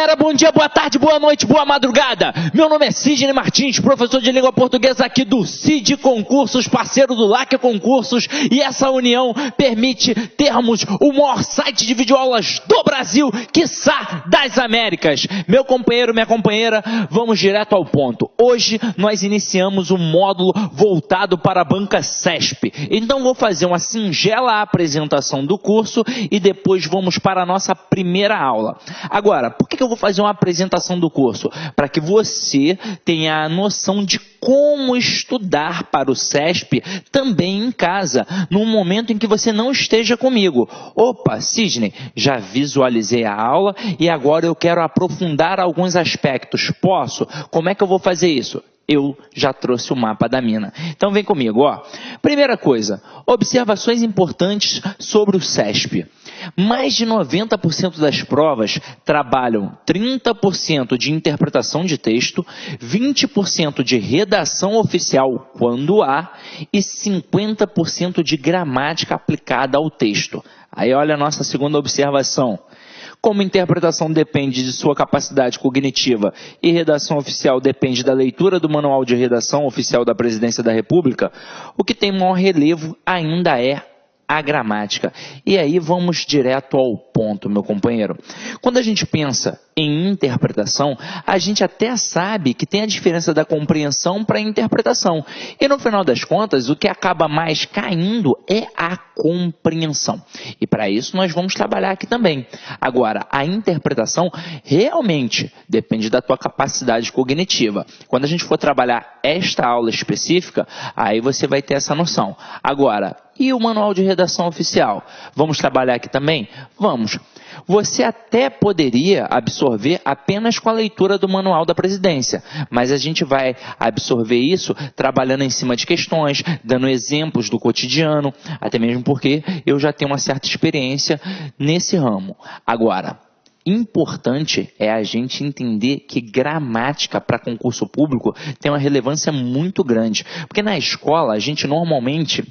galera, bom dia, boa tarde, boa noite, boa madrugada. Meu nome é Sidney Martins, professor de língua portuguesa aqui do CID Concursos, parceiro do LAC Concursos, e essa união permite termos o maior site de videoaulas do Brasil, quiçá das Américas. Meu companheiro, minha companheira, vamos direto ao ponto. Hoje nós iniciamos um módulo voltado para a banca CESP. Então vou fazer uma singela apresentação do curso e depois vamos para a nossa primeira aula. Agora, por que eu vou fazer uma apresentação do curso? Para que você tenha a noção de como estudar para o CESP também em casa, num momento em que você não esteja comigo. Opa, Sidney, já visualizei a aula e agora eu quero aprofundar alguns aspectos. Posso? Como é que eu vou fazer isso? Eu já trouxe o mapa da mina. Então vem comigo, ó. Primeira coisa, observações importantes sobre o CESP. Mais de 90% das provas trabalham 30% de interpretação de texto, 20% de redação oficial quando há e 50% de gramática aplicada ao texto. Aí olha a nossa segunda observação. Como interpretação depende de sua capacidade cognitiva e redação oficial depende da leitura do Manual de Redação Oficial da Presidência da República, o que tem maior relevo ainda é a gramática. E aí vamos direto ao ponto, meu companheiro. Quando a gente pensa em interpretação, a gente até sabe que tem a diferença da compreensão para a interpretação. E no final das contas, o que acaba mais caindo é a compreensão. E para isso nós vamos trabalhar aqui também. Agora, a interpretação realmente depende da tua capacidade cognitiva. Quando a gente for trabalhar esta aula específica, aí você vai ter essa noção. Agora, e o manual de redação oficial? Vamos trabalhar aqui também? Vamos. Você até poderia absorver apenas com a leitura do manual da presidência, mas a gente vai absorver isso trabalhando em cima de questões, dando exemplos do cotidiano, até mesmo porque eu já tenho uma certa experiência nesse ramo. Agora, importante é a gente entender que gramática para concurso público tem uma relevância muito grande, porque na escola a gente normalmente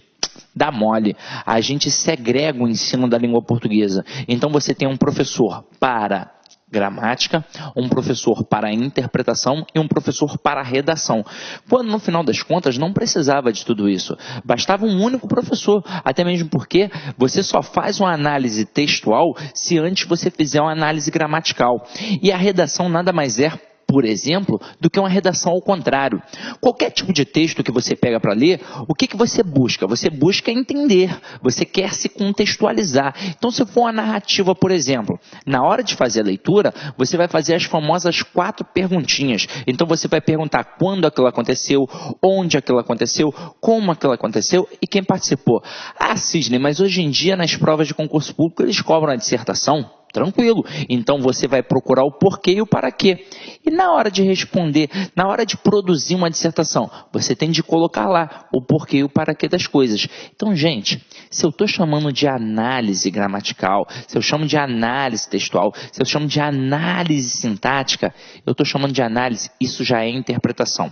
dá mole, a gente segrega o ensino da língua portuguesa. Então você tem um professor para gramática, um professor para interpretação e um professor para redação. Quando no final das contas não precisava de tudo isso, bastava um único professor, até mesmo porque você só faz uma análise textual se antes você fizer uma análise gramatical. E a redação nada mais é, por exemplo, do que uma redação ao contrário. Qualquer tipo de texto que você pega para ler, o que você busca? Você busca entender, você quer se contextualizar. Então, se for uma narrativa, por exemplo, na hora de fazer a leitura, você vai fazer as famosas 4 perguntinhas. Então, você vai perguntar quando aquilo aconteceu, onde aquilo aconteceu, como aquilo aconteceu e quem participou. Ah, Sidney, mas hoje em dia, nas provas de concurso público, eles cobram a dissertação? Tranquilo, então você vai procurar o porquê e o para quê. E na hora de responder, na hora de produzir uma dissertação, você tem de colocar lá o porquê e o para quê das coisas. Então, gente, se eu estou chamando de análise gramatical, se eu chamo de análise textual, se eu chamo de análise sintática, eu estou chamando de análise, isso já é interpretação.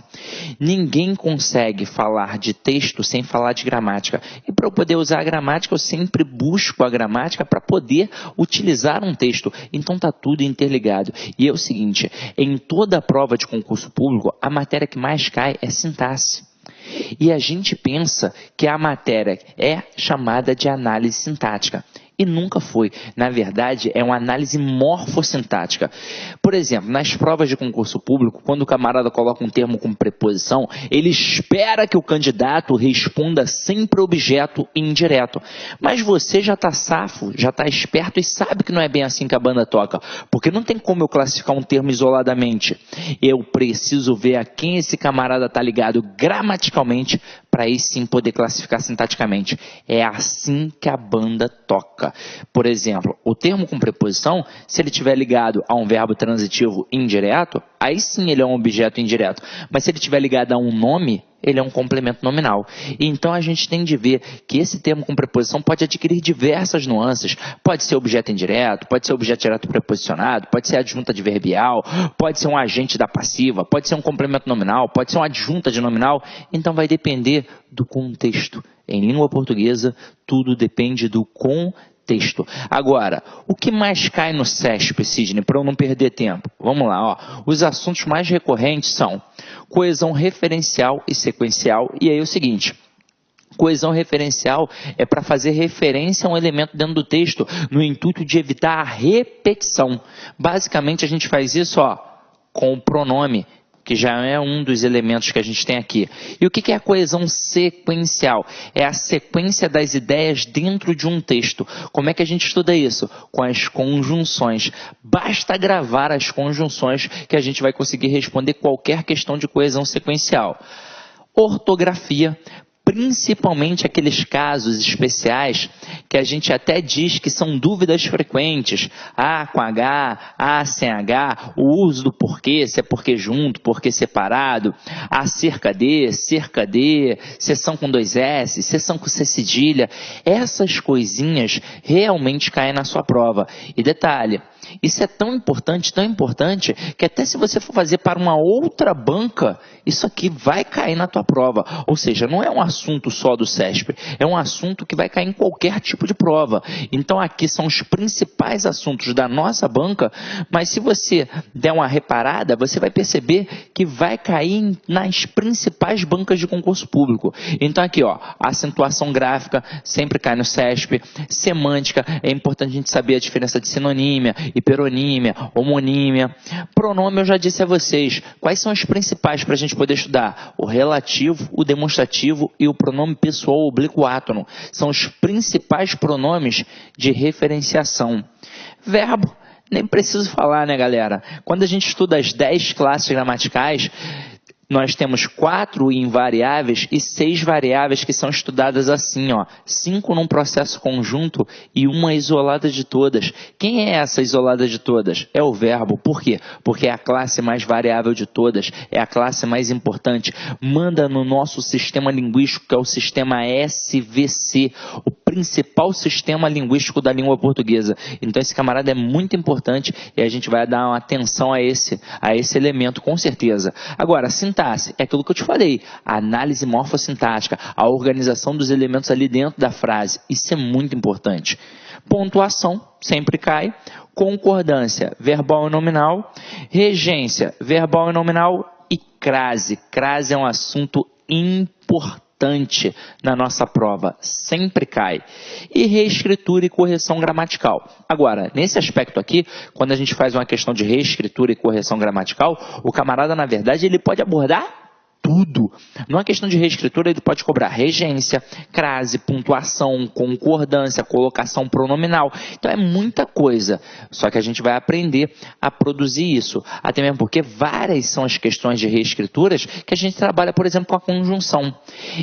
Ninguém consegue falar de texto sem falar de gramática. E para eu poder usar a gramática, eu sempre busco a gramática para poder utilizar um texto. Então está tudo interligado. E é o seguinte, em toda a prova de concurso público, a matéria que mais cai é sintaxe. E a gente pensa que a matéria é chamada de análise sintática. E nunca foi. Na verdade, é uma análise morfossintática. Por exemplo, nas provas de concurso público, quando o camarada coloca um termo com preposição, ele espera que o candidato responda sempre objeto indireto. Mas você já está safo, já está esperto e sabe que não é bem assim que a banda toca. Porque não tem como eu classificar um termo isoladamente. Eu preciso ver a quem esse camarada está ligado gramaticalmente para aí sim poder classificar sintaticamente. É assim que a banda toca. Por exemplo, o termo com preposição, se ele estiver ligado a um verbo transitivo indireto, aí sim ele é um objeto indireto. Mas se ele estiver ligado a um nome, ele é um complemento nominal. E então a gente tem de ver que esse termo com preposição pode adquirir diversas nuances. Pode ser objeto indireto, pode ser objeto direto preposicionado, pode ser adjunta adverbial, pode ser um agente da passiva, pode ser um complemento nominal, pode ser uma adjunta de nominal. Então vai depender do contexto. Em língua portuguesa, tudo depende do contexto. texto. Agora, o que mais cai no CESP, Sidney, para eu não perder tempo? Vamos lá, ó. Os assuntos mais recorrentes são coesão referencial e sequencial, e aí é o seguinte... Coesão referencial é para fazer referência a um elemento dentro do texto, no intuito de evitar a repetição. Basicamente, a gente faz isso com o pronome, que já é um dos elementos que a gente tem aqui. E o que é a coesão sequencial? É a sequência das ideias dentro de um texto. Como é que a gente estuda isso? Com as conjunções. Basta gravar as conjunções que a gente vai conseguir responder qualquer questão de coesão sequencial. Ortografia. Principalmente aqueles casos especiais que a gente até diz que são dúvidas frequentes. A com H, A sem H, o uso do porquê, se é porquê junto, porquê separado, a cerca de, seção com 2 S, seção com C cedilha. Essas coisinhas realmente caem na sua prova. E detalhe, isso é tão importante, que até se você for fazer para uma outra banca, isso aqui vai cair na tua prova. Ou seja, não é um assunto só do CESP, é um assunto que vai cair em qualquer tipo de prova. Então aqui são os principais assuntos da nossa banca, mas se você der uma reparada, você vai perceber que vai cair nas principais bancas de concurso público. Então aqui, acentuação gráfica sempre cai no CESP, semântica, é importante a gente saber a diferença de sinonímia, hiperonímia, homonímia. Pronome eu já disse a vocês. Quais são os principais para a gente poder estudar? O relativo, o demonstrativo e o pronome pessoal oblíquo átono. São os principais pronomes de referenciação. Verbo, nem preciso falar, né, galera? Quando a gente estuda as 10 classes gramaticais, nós temos 4 invariáveis e 6 variáveis que são estudadas assim, 5 num processo conjunto e uma isolada de todas. Quem é essa isolada de todas? É o verbo. Por quê? Porque é a classe mais variável de todas, é a classe mais importante. Manda no nosso sistema linguístico, que é o sistema SVC, o principal sistema linguístico da língua portuguesa. Então esse camarada é muito importante e a gente vai dar uma atenção a esse elemento, com certeza. Agora, sintaxe é aquilo que eu te falei, a análise morfossintática, a organização dos elementos ali dentro da frase, isso é muito importante. Pontuação, sempre cai. Concordância, verbal e nominal. Regência, verbal e nominal. E crase. Crase é um assunto importante na nossa prova, sempre cai. E reescritura e correção gramatical. Agora, nesse aspecto aqui, quando a gente faz uma questão de reescritura e correção gramatical, o camarada, na verdade, ele pode abordar tudo. Numa questão de reescritura, ele pode cobrar regência, crase, pontuação, concordância, colocação pronominal. Então é muita coisa. Só que a gente vai aprender a produzir isso. Até mesmo porque várias são as questões de reescrituras que a gente trabalha, por exemplo, com a conjunção.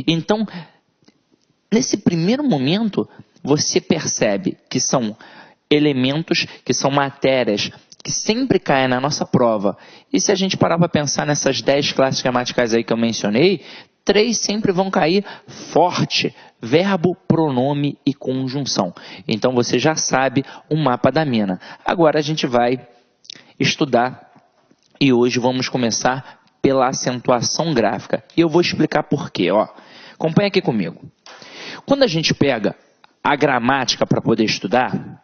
Então, nesse primeiro momento, você percebe que são elementos, que são matérias que sempre caem na nossa prova. E se a gente parar para pensar nessas 10 classes gramaticais aí que eu mencionei, 3 sempre vão cair forte: verbo, pronome e conjunção. Então você já sabe o mapa da mina. Agora a gente vai estudar e hoje vamos começar pela acentuação gráfica. E eu vou explicar por quê. Acompanha aqui comigo. Quando a gente pega a gramática para poder estudar,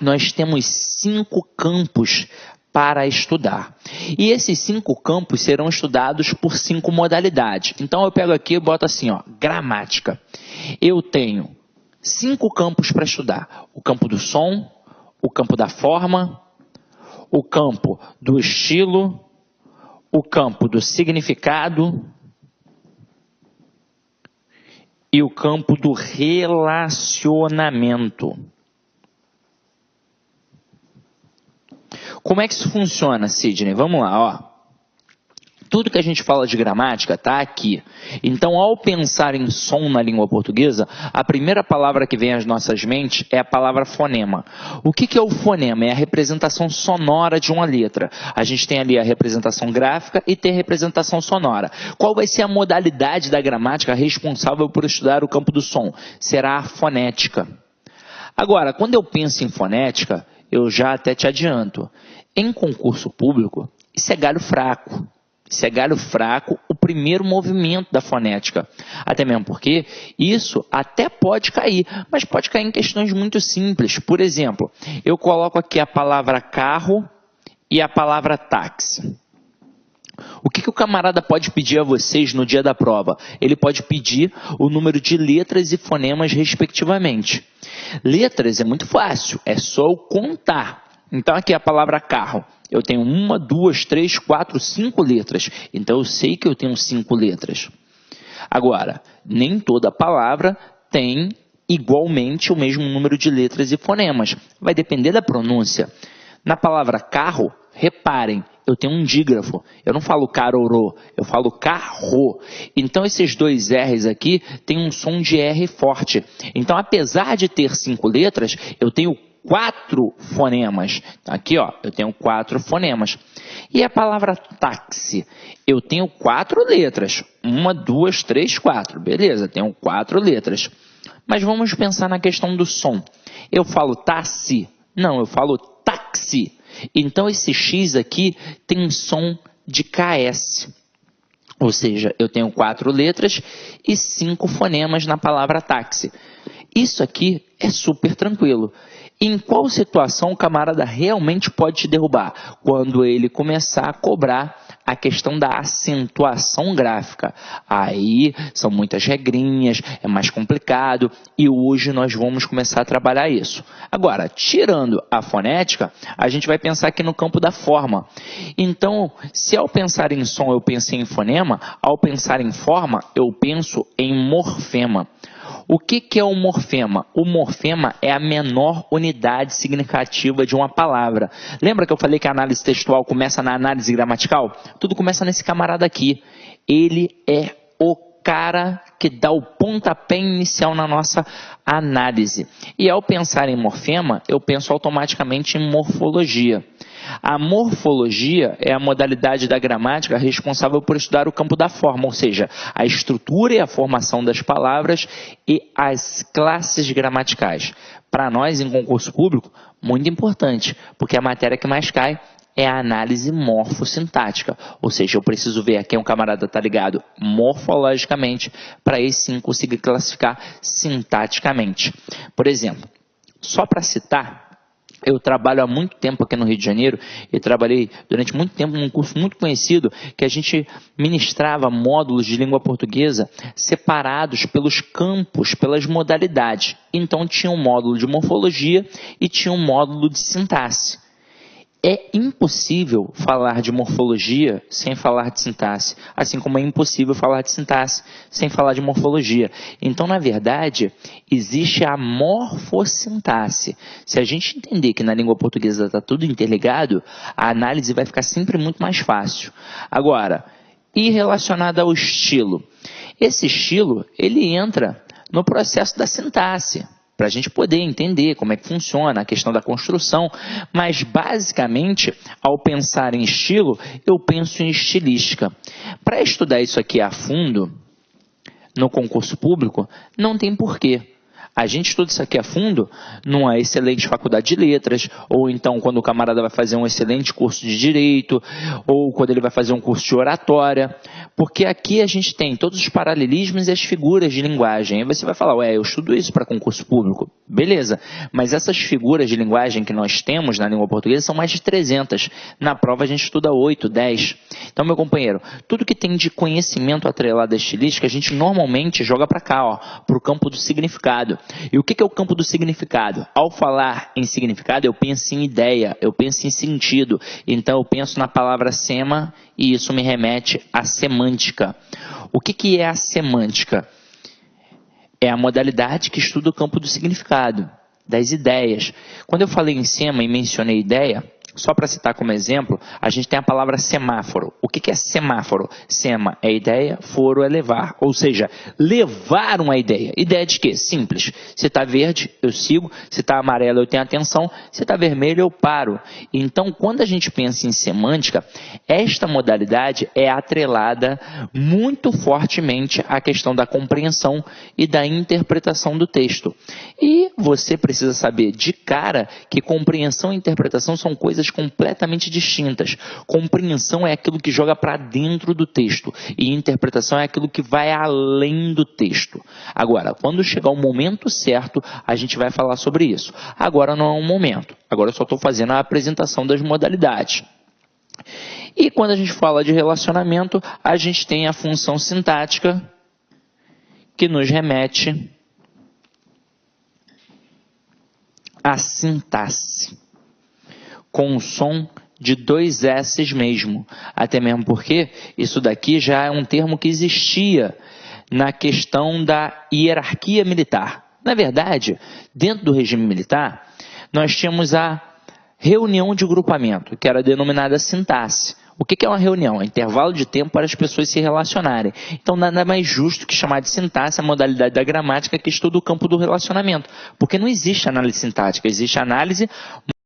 nós temos 5 campos para estudar. E esses 5 campos serão estudados por 5 modalidades. Então eu pego aqui e boto assim, gramática. Eu tenho 5 campos para estudar. O campo do som, o campo da forma, o campo do estilo, o campo do significado e o campo do relacionamento. Como é que isso funciona, Sidney? Vamos lá, Tudo que a gente fala de gramática está aqui. Então, ao pensar em som na língua portuguesa, a primeira palavra que vem às nossas mentes é a palavra fonema. O que é o fonema? É a representação sonora de uma letra. A gente tem ali a representação gráfica e tem a representação sonora. Qual vai ser a modalidade da gramática responsável por estudar o campo do som? Será a fonética. Agora, quando eu penso em fonética, eu já até te adianto, em concurso público, isso é galho fraco. Isso é galho fraco, o primeiro movimento da fonética. Até mesmo porque isso até pode cair, mas pode cair em questões muito simples. Por exemplo, eu coloco aqui a palavra carro e a palavra táxi. O que o camarada pode pedir a vocês no dia da prova? Ele pode pedir o número de letras e fonemas respectivamente. Letras é muito fácil, é só eu contar. Então aqui a palavra carro. Eu tenho 1, 2, 3, 4, 5 letras. Então eu sei que eu tenho 5 letras. Agora, nem toda palavra tem igualmente o mesmo número de letras e fonemas. Vai depender da pronúncia. Na palavra carro, reparem, eu tenho um dígrafo. Eu não falo carorô, eu falo carro. Então esses dois R's aqui têm um som de R forte. Então apesar de ter 5 letras, eu tenho 4 fonemas. Aqui, ó, eu tenho 4 fonemas. E a palavra táxi? Eu tenho 4 letras. 1, 2, 3, 4. Beleza, tenho 4 letras. Mas vamos pensar na questão do som. Eu falo táxi? Não, eu falo táxi. Então esse X aqui tem um som de KS. Ou seja, eu tenho 4 letras e 5 fonemas na palavra táxi. Isso aqui é super tranquilo. Em qual situação o camarada realmente pode te derrubar? Quando ele começar a cobrar a questão da acentuação gráfica. Aí são muitas regrinhas, é mais complicado e hoje nós vamos começar a trabalhar isso. Agora, tirando a fonética, a gente vai pensar aqui no campo da forma. Então, se ao pensar em som eu pensei em fonema, ao pensar em forma eu penso em morfema. O que é um morfema? O morfema é a menor unidade significativa de uma palavra. Lembra que eu falei que a análise textual começa na análise gramatical? Tudo começa nesse camarada aqui. Ele é o cara que dá o pontapé inicial na nossa análise. E ao pensar em morfema, eu penso automaticamente em morfologia. A morfologia é a modalidade da gramática responsável por estudar o campo da forma, ou seja, a estrutura e a formação das palavras e as classes gramaticais. Para nós, em concurso público, muito importante, porque a matéria que mais cai é a análise morfossintática, ou seja, eu preciso ver a quem um camarada está ligado morfologicamente para aí sim conseguir classificar sintaticamente. Por exemplo, só para citar, eu trabalho há muito tempo aqui no Rio de Janeiro e trabalhei durante muito tempo num curso muito conhecido que a gente ministrava módulos de língua portuguesa separados pelos campos, pelas modalidades. Então tinha um módulo de morfologia e tinha um módulo de sintaxe. É impossível falar de morfologia sem falar de sintaxe, assim como é impossível falar de sintaxe sem falar de morfologia. Então, na verdade, existe a morfossintaxe. Se a gente entender que na língua portuguesa está tudo interligado, a análise vai ficar sempre muito mais fácil. Agora, e relacionado ao estilo? Esse estilo, ele entra no processo da sintaxe, para a gente poder entender como é que funciona a questão da construção, mas basicamente, ao pensar em estilo, eu penso em estilística. Para estudar isso aqui a fundo, no concurso público, não tem porquê. A gente estuda isso aqui a fundo numa excelente faculdade de letras, ou então quando o camarada vai fazer um excelente curso de direito, ou quando ele vai fazer um curso de oratória, porque aqui a gente tem todos os paralelismos e as figuras de linguagem. Aí você vai falar, ué, eu estudo isso para concurso público. Beleza, mas essas figuras de linguagem que nós temos na língua portuguesa são mais de 300. Na prova a gente estuda 8, 10. Então, meu companheiro, tudo que tem de conhecimento atrelado à estilística, a gente normalmente joga para cá, para o campo do significado. E o que é o campo do significado? Ao falar em significado, eu penso em ideia, eu penso em sentido. Então, eu penso na palavra sema e isso me remete à semântica. O que é a semântica? É a modalidade que estuda o campo do significado, das ideias. Quando eu falei em sema e mencionei ideia, só para citar como exemplo, a gente tem a palavra semáforo. O que é semáforo? Sema é ideia, foro é levar. Ou seja, levar uma ideia. Ideia de quê? Simples. Se está verde, eu sigo. Se está amarelo, eu tenho atenção. Se está vermelho, eu paro. Então, quando a gente pensa em semântica, esta modalidade é atrelada muito fortemente à questão da compreensão e da interpretação do texto. E você precisa saber de cara que compreensão e interpretação são coisas coisas completamente distintas. Compreensão é aquilo que joga para dentro do texto e interpretação é aquilo que vai além do texto. Agora, quando chegar o momento certo, a gente vai falar sobre isso. Agora não é um momento. Agora eu só estou fazendo a apresentação das modalidades. E quando a gente fala de relacionamento, a gente tem a função sintática que nos remete à sintaxe, com o som de 2 S's mesmo. Até mesmo porque isso daqui já é um termo que existia na questão da hierarquia militar. Na verdade, dentro do regime militar, nós tínhamos a reunião de grupamento, que era denominada sintaxe. O que é uma reunião? É um intervalo de tempo para as pessoas se relacionarem. Então, nada mais justo que chamar de sintaxe a modalidade da gramática que estuda o campo do relacionamento. Porque não existe análise sintática, existe análise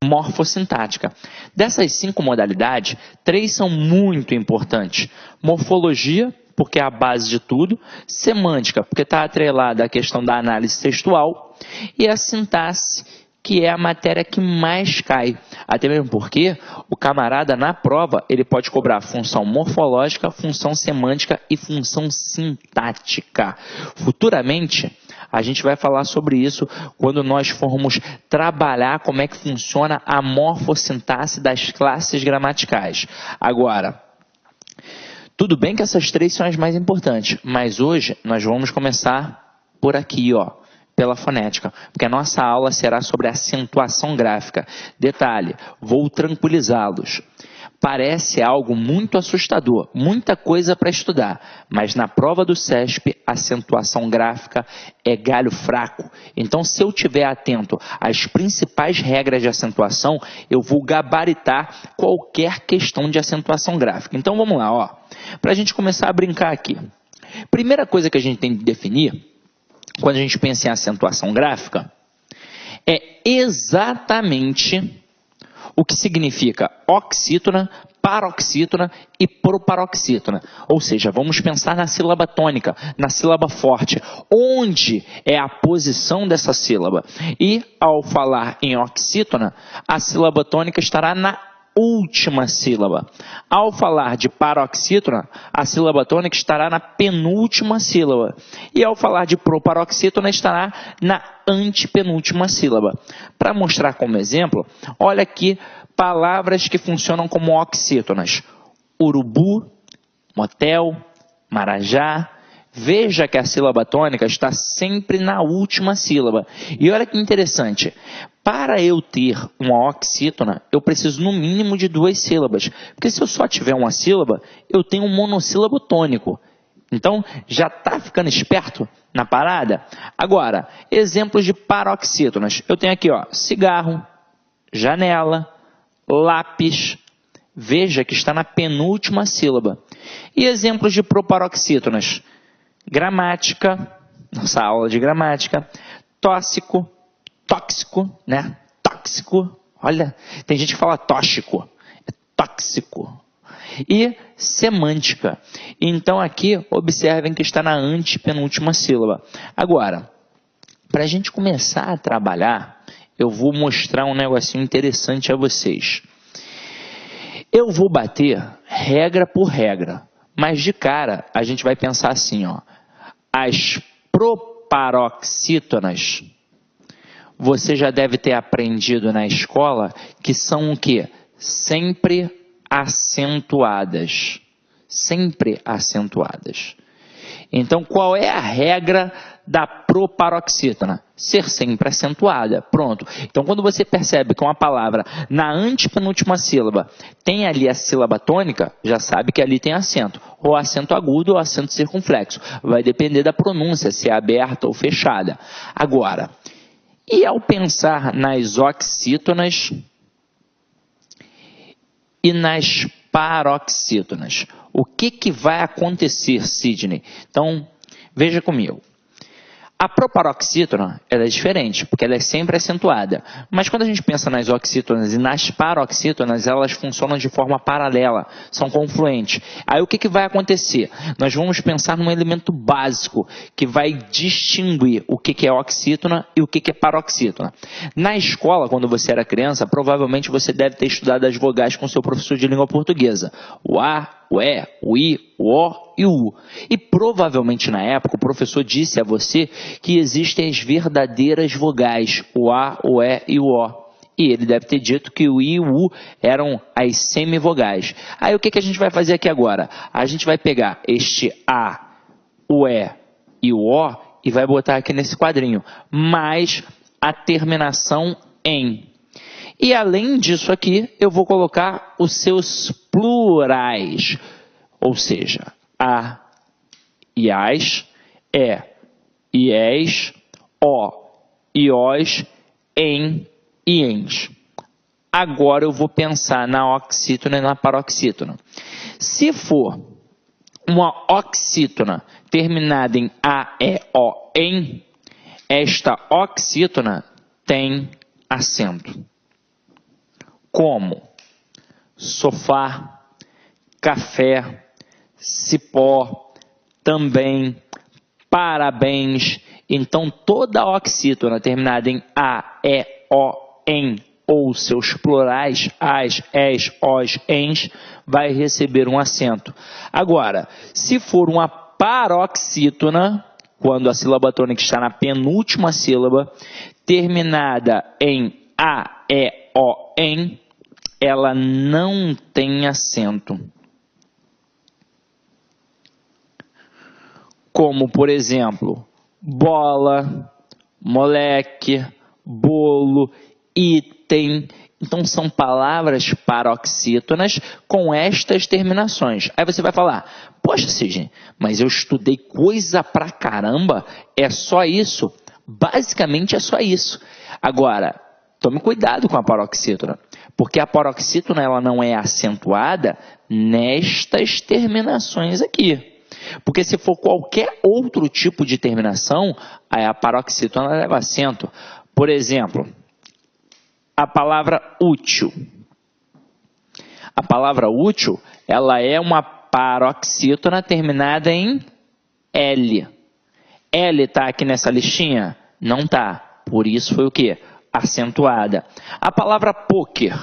morfossintática. Dessas 5 modalidades, 3 são muito importantes. Morfologia, porque é a base de tudo. Semântica, porque está atrelada à questão da análise textual. E a sintaxe, que é a matéria que mais cai. Até mesmo porque o camarada na prova, ele pode cobrar função morfológica, função semântica e função sintática. Futuramente, a gente vai falar sobre isso quando nós formos trabalhar como é que funciona a morfossintaxe das classes gramaticais. Agora, tudo bem que essas 3 são as mais importantes, mas hoje nós vamos começar por aqui, ó. Pela fonética, porque a nossa aula será sobre acentuação gráfica. Detalhe, vou tranquilizá-los. Parece algo muito assustador, muita coisa para estudar, mas na prova do CESP, acentuação gráfica é galho fraco. Então, se eu estiver atento às principais regras de acentuação, eu vou gabaritar qualquer questão de acentuação gráfica. Então, vamos lá, ó. Para a gente começar a brincar aqui. Primeira coisa que a gente tem que definir, quando a gente pensa em acentuação gráfica, é exatamente o que significa oxítona, paroxítona e proparoxítona. Ou seja, vamos pensar na sílaba tônica, na sílaba forte. Onde é a posição dessa sílaba? E, ao falar em oxítona, a sílaba tônica estará na última sílaba. Ao falar de paroxítona, a sílaba tônica estará na penúltima sílaba. E ao falar de proparoxítona, estará na antepenúltima sílaba. Para mostrar como exemplo, olha aqui palavras que funcionam como oxítonas. Urubu, motel, marajá. Veja que a sílaba tônica está sempre na última sílaba. E olha que interessante. Para eu ter uma oxítona, eu preciso no mínimo de 2 sílabas. Porque se eu só tiver uma sílaba, eu tenho um monossílabo tônico. Então, já está ficando esperto na parada? Agora, exemplos de paroxítonas. Eu tenho aqui, ó, cigarro, janela, lápis. Veja que está na penúltima sílaba. E exemplos de proparoxítonas. Gramática, nossa aula de gramática, tóxico, né? Tóxico, olha, tem gente que fala tóxico, é tóxico. E semântica. Então aqui, observem que está na antepenúltima sílaba. Agora, para a gente começar a trabalhar, eu vou mostrar um negocinho interessante a vocês. Eu vou bater regra por regra, mas de cara a gente vai pensar assim, ó. As proparoxítonas, você já deve ter aprendido na escola que são o quê? Sempre acentuadas. Sempre acentuadas. Então, qual é a regra da proparoxítona? Ser sempre acentuada. Pronto. Então, quando você percebe que uma palavra na antepenúltima sílaba tem ali a sílaba tônica, já sabe que ali tem acento. Ou acento agudo ou acento circunflexo. Vai depender da pronúncia, se é aberta ou fechada. Agora, e ao pensar nas oxítonas e nas paroxítonas, o que vai acontecer, Sidney? Então, veja comigo. A proparoxítona, ela é diferente, porque ela é sempre acentuada. Mas quando a gente pensa nas oxítonas e nas paroxítonas, elas funcionam de forma paralela, são confluentes. Aí o que vai acontecer? Nós vamos pensar num elemento básico que vai distinguir o que é oxítona e o que é paroxítona. Na escola, quando você era criança, provavelmente você deve ter estudado as vogais com seu professor de língua portuguesa. O A, o E, o I, o O e o U. E provavelmente na época o professor disse a você que existem as verdadeiras vogais, o A, o E e o O. E ele deve ter dito que o I e o U eram as semivogais. Aí o que a gente vai fazer aqui agora? A gente vai pegar este A, o E e o O e vai botar aqui nesse quadrinho, mais a terminação em. E além disso aqui, eu vou colocar os seus plurais, ou seja, a, iás, e, iés, o, iós, em e ens. Agora eu vou pensar na oxítona e na paroxítona. Se for uma oxítona terminada em a, e, o, em, esta oxítona tem acento. Como sofá, café, cipó, também, parabéns. Então, toda oxítona terminada em a, e, o, em ou seus plurais, as, es, os, ens, vai receber um acento. Agora, se for uma paroxítona, quando a sílaba tônica está na penúltima sílaba, terminada em a, e, o, em, ela não tem acento. Como, por exemplo, bola, moleque, bolo, item. Então, são palavras paroxítonas com estas terminações. Aí você vai falar, poxa, Sidney, mas eu estudei coisa pra caramba, é só isso? Basicamente é só isso. Agora, tome cuidado com a paroxítona, porque a paroxítona ela não é acentuada nestas terminações aqui. Porque se for qualquer outro tipo de terminação, aí a paroxítona leva acento. Por exemplo, a palavra útil. A palavra útil, ela é uma paroxítona terminada em L. L está aqui nessa listinha? Não está. Por isso foi o quê? Acentuada. A palavra pôquer.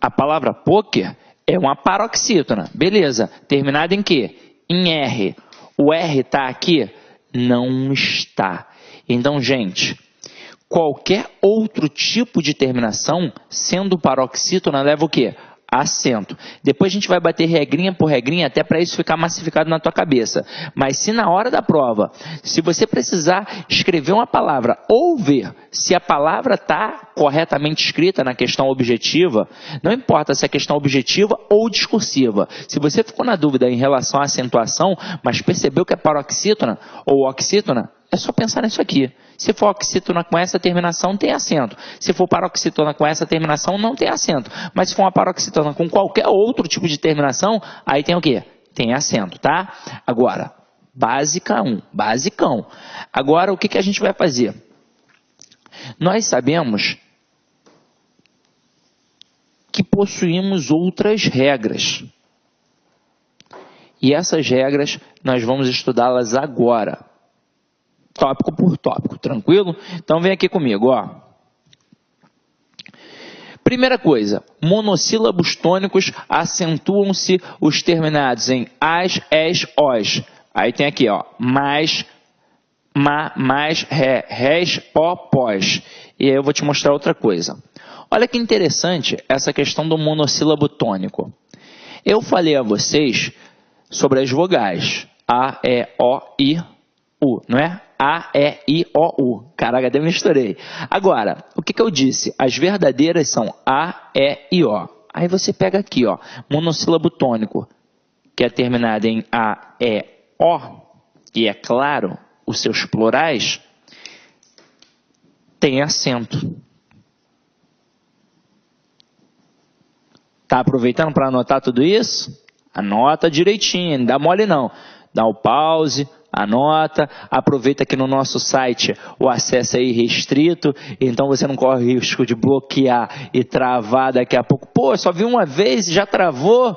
A palavra pôquer é uma paroxítona. Beleza. Terminada em quê? Em R. O R está aqui? Não está. Então, gente, qualquer outro tipo de terminação, sendo paroxítona, leva o quê? Acento. Depois a gente vai bater regrinha por regrinha, até para isso ficar massificado na tua cabeça. Mas se na hora da prova, se você precisar escrever uma palavra ou ver se a palavra está corretamente escrita na questão objetiva, não importa se é questão objetiva ou discursiva. Se você ficou na dúvida em relação à acentuação, mas percebeu que é paroxítona ou oxítona, é só pensar nisso aqui. Se for oxítona com essa terminação, tem acento. Se for paroxítona com essa terminação, não tem acento. Mas se for uma paroxítona com qualquer outro tipo de terminação, aí tem o quê? Tem acento, tá? Agora, basicão. Agora, o que a gente vai fazer? Nós sabemos que possuímos outras regras. E essas regras, nós vamos estudá-las agora. Tópico por tópico, tranquilo? Então vem aqui comigo, ó. Primeira coisa, monossílabos tônicos acentuam-se os terminados em as, es, os. Aí tem aqui, ó, mais, ma, mais, ré, res, o, pós. E aí eu vou te mostrar outra coisa. Olha que interessante essa questão do monossílabo tônico. Eu falei a vocês sobre as vogais. A, E, O, I, U, não é? A, E, I, O, U. Caraca, até me misturei. Agora, o que eu disse? As verdadeiras são A, E, I, O. Aí você pega aqui, ó, monossílabo tônico, que é terminado em A, E, O, e é claro, os seus plurais, tem acento. Tá aproveitando para anotar tudo isso? Anota direitinho, não dá mole não. Dá o pause, anota, aproveita que no nosso site o acesso é irrestrito, então você não corre o risco de bloquear e travar daqui a pouco. Pô, só vi uma vez e já travou.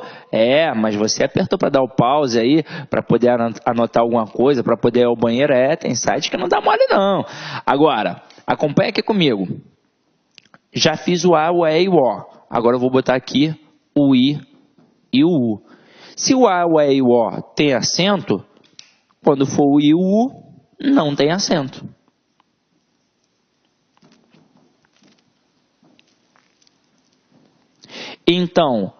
Mas você apertou para dar o pause aí, para poder anotar alguma coisa, para poder ir ao banheiro. Tem site que não dá mole não. Agora, acompanha aqui comigo. Já fiz o A, o E e o O. Agora eu vou botar aqui o I e o U. Se o A, o E e o O tem acento, quando for o I e o U, não tem acento. Então,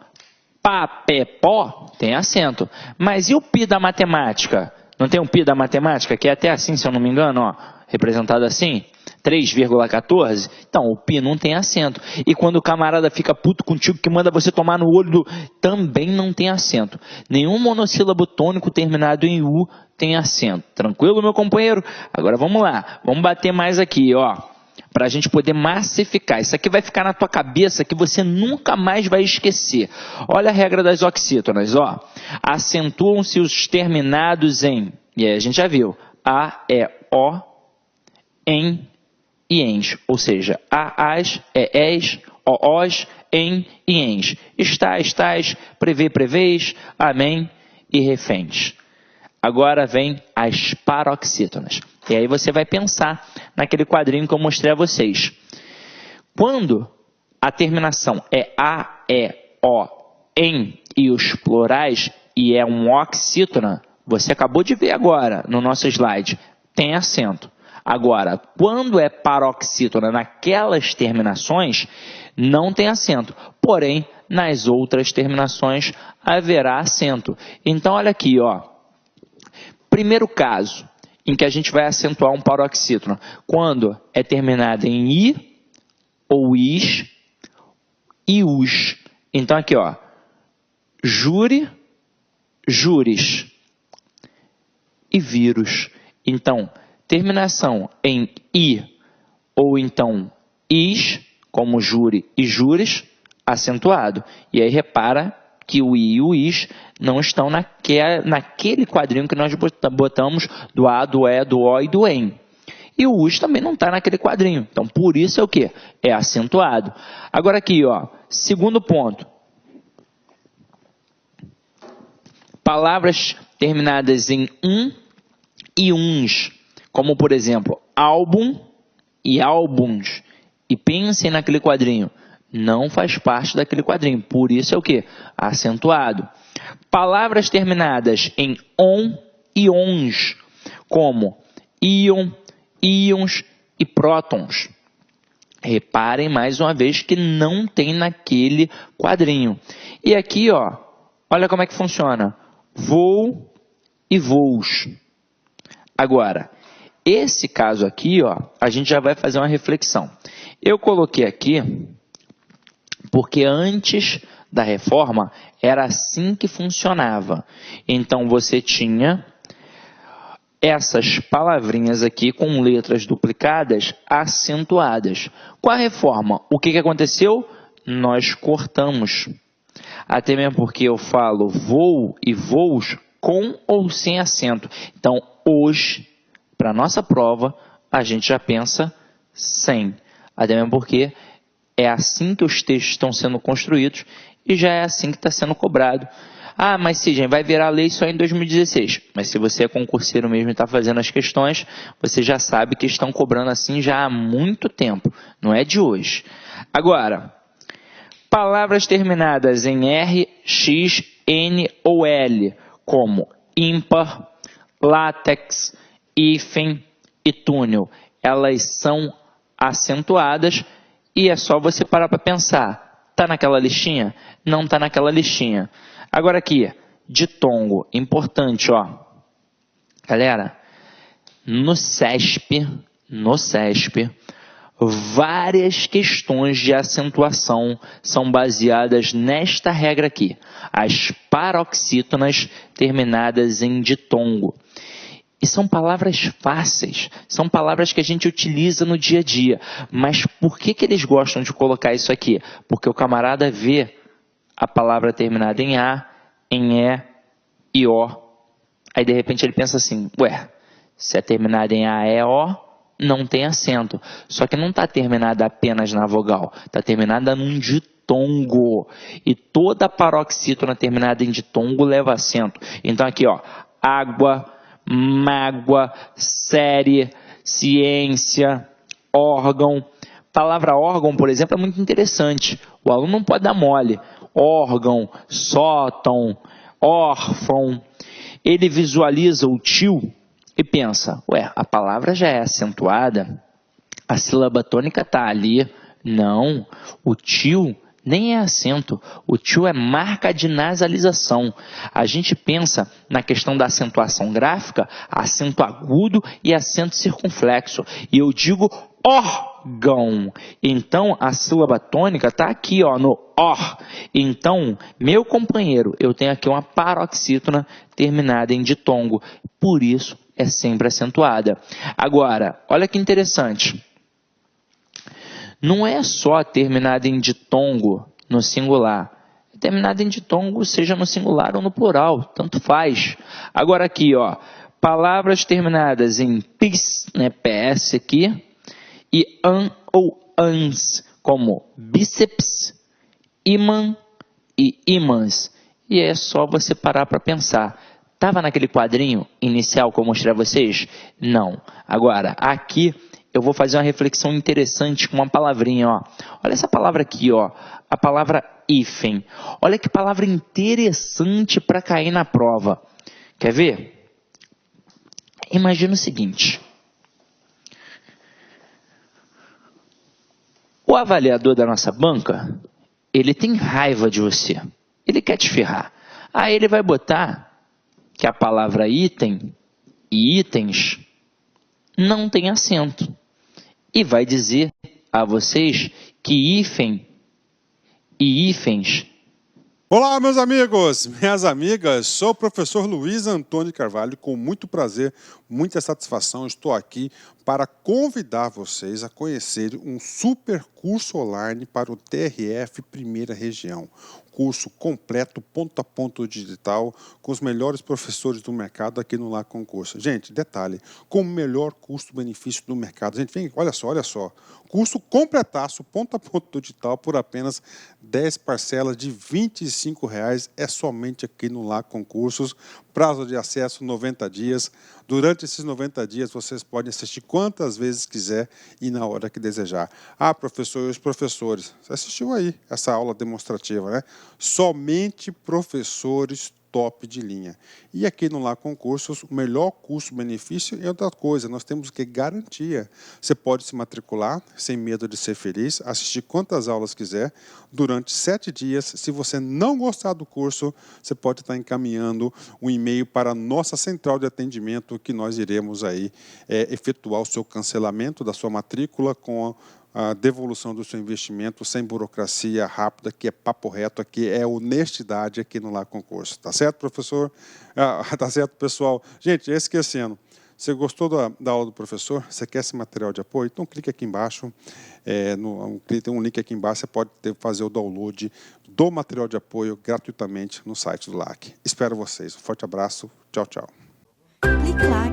pá, pé, pó tem acento. Mas e o pi da matemática? Não tem um pi da matemática, que é até assim, se eu não me engano, ó, representado assim? 3,14? Então, o pi não tem acento. E quando o camarada fica puto contigo, que manda você tomar no olho, também não tem acento. Nenhum monossílabo tônico terminado em U tem acento. Tranquilo, meu companheiro? Agora vamos lá. Vamos bater mais aqui, ó. Para a gente poder massificar. Isso aqui vai ficar na tua cabeça que você nunca mais vai esquecer. Olha a regra das oxítonas, ó. Acentuam-se os terminados em, e aí a gente já viu, A, E, O, em e ens. Ou seja, A, as, E, es, O, os, em e ens. Estás, tais, prevê, prevês, amém e reféns. Agora vem as paroxítonas. E aí você vai pensar naquele quadrinho que eu mostrei a vocês. Quando a terminação é A, E, O, em e os plurais e é um oxítona, você acabou de ver agora no nosso slide, tem acento. Agora, quando é paroxítona naquelas terminações, não tem acento. Porém, nas outras terminações haverá acento. Então, olha aqui, ó. Primeiro caso em que a gente vai acentuar um paroxítono, quando é terminado em I ou is e us. Então aqui, ó, júri, júris e vírus. Então, terminação em I ou então is, como júri e júris, acentuado. E aí repara que o I e o is não estão naquele quadrinho que nós botamos do A, do E, do O e do em. E o us também não está naquele quadrinho. Então, por isso é o quê? É acentuado. Agora aqui, ó, segundo ponto. Palavras terminadas em e uns, como por exemplo, álbum e álbuns. E pensem naquele quadrinho. Não faz parte daquele quadrinho. Por isso é o quê? Acentuado. Palavras terminadas em on e ons, como íon, íons e prótons. Reparem mais uma vez que não tem naquele quadrinho. E aqui, ó, olha como é que funciona. Voo e voos. Agora, esse caso aqui, ó, a gente já vai fazer uma reflexão. Eu coloquei aqui porque antes da reforma era assim que funcionava. Então você tinha essas palavrinhas aqui com letras duplicadas acentuadas. Com a reforma, o que aconteceu? Nós cortamos. Até mesmo porque eu falo voo e voos com ou sem acento. Então hoje, para a nossa prova, a gente já pensa sem. Até mesmo porque é assim que os textos estão sendo construídos e já é assim que está sendo cobrado. Ah, mas Sidney, vai virar lei só em 2016. Mas se você é concurseiro mesmo e está fazendo as questões, você já sabe que estão cobrando assim já há muito tempo. Não é de hoje. Agora, palavras terminadas em R, X, N ou L, como ímpar, látex, hífen e túnel. Elas são acentuadas. E é só você parar para pensar. Está naquela listinha? Não está naquela listinha. Agora aqui, ditongo. Importante, ó. Galera, no CESP, várias questões de acentuação são baseadas nesta regra aqui. As paroxítonas terminadas em ditongo. E são palavras fáceis, são palavras que a gente utiliza no dia a dia. Mas por que eles gostam de colocar isso aqui? Porque o camarada vê a palavra terminada em A, em E e O Aí, de repente, ele pensa assim, ué, se é terminada em AEO, não tem acento. Só que não está terminada apenas na vogal, está terminada num ditongo. E toda paroxítona terminada em ditongo leva acento. Então, aqui, ó, água, mágoa, série, ciência, órgão. Palavra órgão, por exemplo, é muito interessante. O aluno não pode dar mole. Órgão, sótão, órfão. Ele visualiza o tio e pensa, ué, a palavra já é acentuada, a sílaba tônica está ali. Não, o tio nem é acento, o tio é marca de nasalização. A gente pensa na questão da acentuação gráfica, acento agudo e acento circunflexo. E eu digo órgão. Então, a sílaba tônica está aqui, ó, no or. Então, meu companheiro, eu tenho aqui uma paroxítona terminada em ditongo. Por isso, é sempre acentuada. Agora, olha que interessante. Não é só terminada em ditongo no singular. É terminada em ditongo, seja no singular ou no plural, tanto faz. Agora aqui, ó, palavras terminadas em pis, né, PS aqui, e an ou ans, como bíceps, ímã e ímãs. E é só você parar para pensar. Estava naquele quadrinho inicial que eu mostrei a vocês? Não. Agora, aqui eu vou fazer uma reflexão interessante com uma palavrinha, ó. Olha essa palavra aqui, ó. A palavra hífen. Olha que palavra interessante para cair na prova. Quer ver? Imagina o seguinte. O avaliador da nossa banca, ele tem raiva de você. Ele quer te ferrar. Aí ele vai botar que a palavra item e itens não tem acento. E vai dizer a vocês que hífen e hífens... Olá, meus amigos, minhas amigas, sou o professor Luiz Antônio Carvalho, com muito prazer, muita satisfação, estou aqui para convidar vocês a conhecer um super curso online para o TRF Primeira Região. Curso completo, ponto a ponto digital, com os melhores professores do mercado aqui no Lá Concurso. Gente, detalhe, com o melhor custo-benefício do mercado. Gente, vem, olha só. Curso completaço, ponto a ponto digital, por apenas 10 parcelas de R$ 25,00. É somente aqui no Lá Concursos. Prazo de acesso 90 dias. Durante esses 90 dias, vocês podem assistir quantas vezes quiser e na hora que desejar. Ah, professor, e os professores? Você assistiu aí essa aula demonstrativa, né? Somente professores top de linha. E aqui no Lá Concursos, o melhor custo-benefício é outra coisa, nós temos que garantia. Você pode se matricular sem medo de ser feliz, assistir quantas aulas quiser, durante 7 dias. Se você não gostar do curso, você pode estar encaminhando um e-mail para a nossa central de atendimento, que nós iremos aí efetuar o seu cancelamento da sua matrícula com a devolução do seu investimento sem burocracia, rápida, que é papo reto, aqui é honestidade aqui no Lá Concurso. Tá certo, professor? Tá certo, pessoal? Gente, esquecendo, você gostou da aula do professor? Você quer esse material de apoio? Então clique aqui embaixo, tem um link aqui embaixo, você pode fazer o download do material de apoio gratuitamente no site do LAC. Espero vocês. Um forte abraço. Tchau, tchau. Clique lá